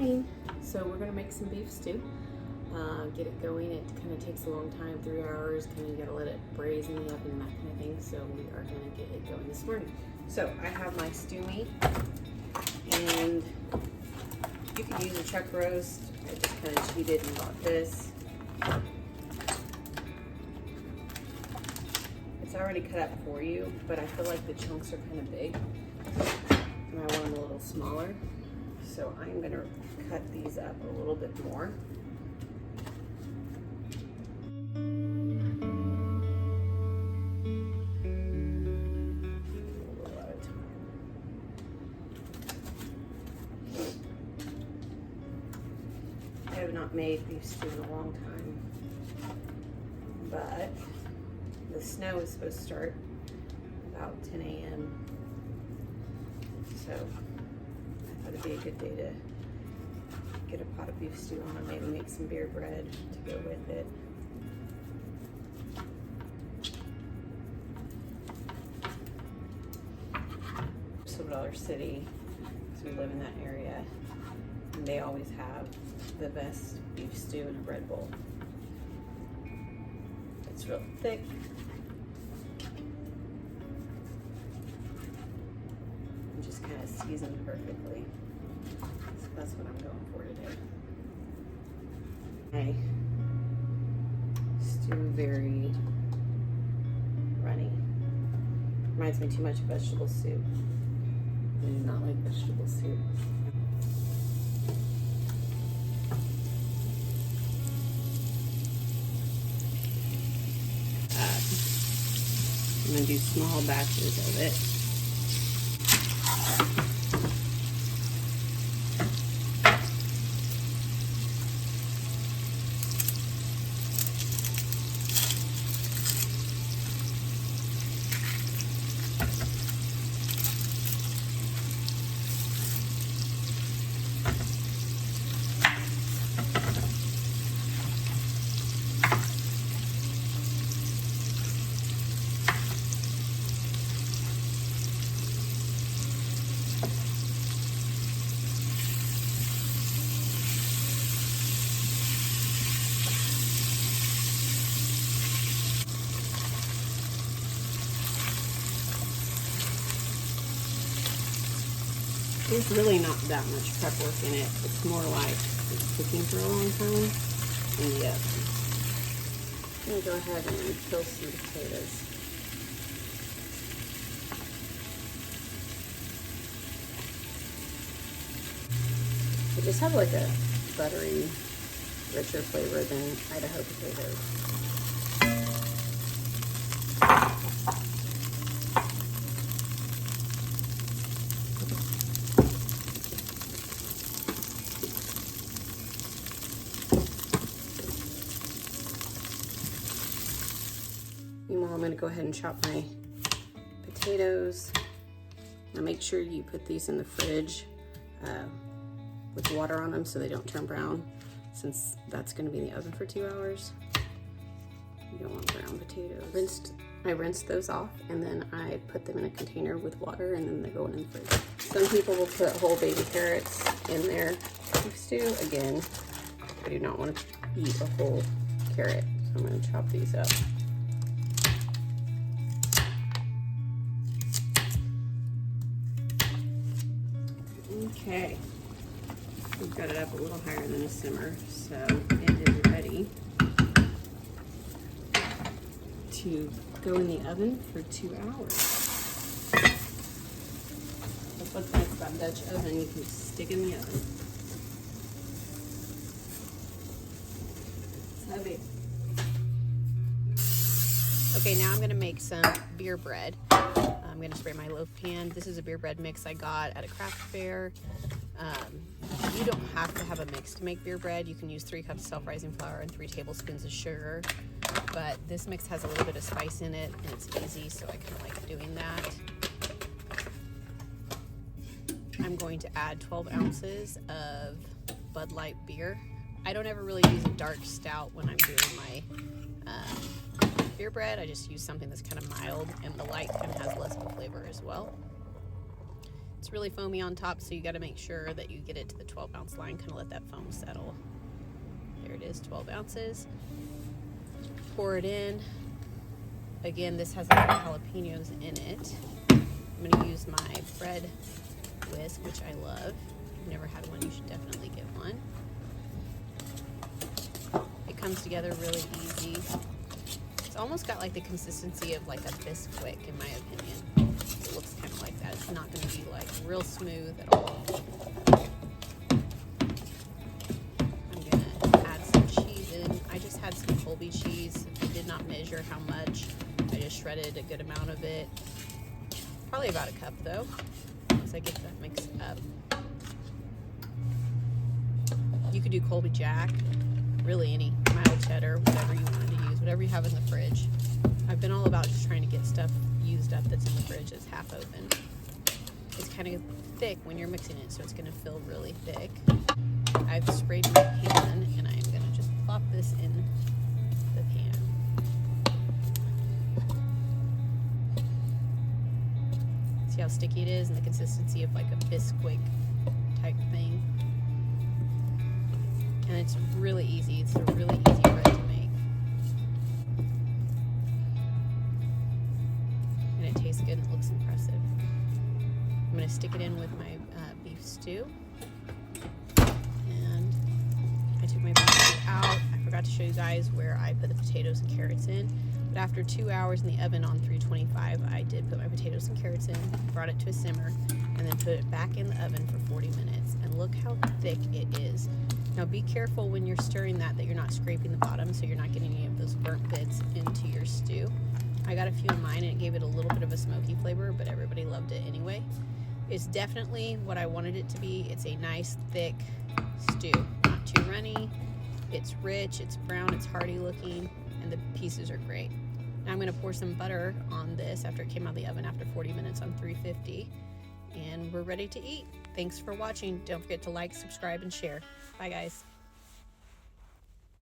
morning. So we're gonna make some beef stew. Get it going. It kind of takes a long time, 3 hours. Kind of you gotta let it braise in the oven, that kind of thing. So we are gonna get it going this morning. So I have my stew meat, and you can use a chuck roast. I just kind of cheated and bought this. It's already cut up for you, but I feel like the chunks are kind of big, and I want them a little smaller. So I'm gonna cut these up a little bit more. I have not made beef stew in a long time, but the snow is supposed to start about 10 a.m. So I thought it'd be a good day to get a pot of beef stew on and maybe make some beer bread to go with it. Silver City, because we live in that area, and they always have the best beef stew in a bread bowl. It's real thick. And just kind of seasoned perfectly. So that's what I'm going for today. My stew very runny. Reminds me too much of vegetable soup. I do not like vegetable soup. I'm going to do small batches of it. There's really not that much prep work in it. It's more like it's cooking for a long time in the oven. I'm going to go ahead and peel some potatoes. They just have like a buttery, richer flavor than Idaho potatoes. Meanwhile, I'm going to go ahead and chop my potatoes. Now make sure you put these in the fridge with water on them so they don't turn brown, since that's going to be in the oven for 2 hours. You don't want brown potatoes. I rinsed those off, and then I put them in a container with water, and then they go in the fridge. Some people will put whole baby carrots in their beef stew. Again, I do not want to eat a whole carrot, so I'm going to chop these up. Okay, we've got it up a little higher than a simmer, so it is ready to go in the oven for 2 hours. That's what's nice about Dutch oven, you can stick in the oven. It's heavy. Okay, now I'm gonna make some beer bread. I'm gonna spray my loaf pan. This is a beer bread mix I got at a craft fair. You don't have to have a mix to make beer bread. You can use 3 cups of self-rising flour and 3 tablespoons of sugar. But this mix has a little bit of spice in it, and it's easy, so I kind of like doing that. I'm going to add 12 ounces of Bud Light beer. I don't ever really use a dark stout when I'm doing my beer bread. I just use something that's kind of mild, and the light kind of has less of a flavor as well. It's really foamy on top, so you got to make sure that you get it to the 12-ounce line, kind of let that foam settle. There it is, 12 ounces. Pour it in. Again, this has a lot of jalapenos in it. I'm going to use my bread whisk, which I love. If you've never had one, you should definitely get one. It comes together really easy. It's almost got like the consistency of like a Bisquick, in my opinion. It looks kind of like that. It's not going to be like real smooth at all. I'm going to add some cheese in. I just had some Colby cheese. I did not measure how much. I just shredded a good amount of it. Probably about a cup though, once I get that mixed up. You could do Colby Jack, really any mild cheddar, whatever you wanted to use, whatever you have in the fridge. I've been all about just trying to get stuff used up that's in the fridge that's half open. It's kind of thick when you're mixing it, so it's going to feel really thick. I've sprayed my pan, and I'm going to just plop this in the pan. See how sticky it is and the consistency of like a Bisquick type thing. And it's really easy. It's a really easy bread to make. And it tastes good and it looks impressive. I'm going to stick it in with my beef stew. And I took my beef stew out. I forgot to show you guys where I put the potatoes and carrots in. But after 2 hours in the oven on 325, I did put my potatoes and carrots in, brought it to a simmer, and then put it back in the oven for 40 minutes. And look how thick it is. Now be careful when you're stirring that you're not scraping the bottom, so you're not getting any of those burnt bits into your stew. I got a few in mine and it gave it a little bit of a smoky flavor, but everybody loved it anyway. It's definitely what I wanted it to be. It's a nice thick stew, not too runny. It's rich, it's brown, it's hearty looking, and the pieces are great. Now I'm going to pour some butter on this after it came out of the oven after 40 minutes on 350, and we're ready to eat. Thanks for watching. Don't forget to like, subscribe, and share. Bye, guys.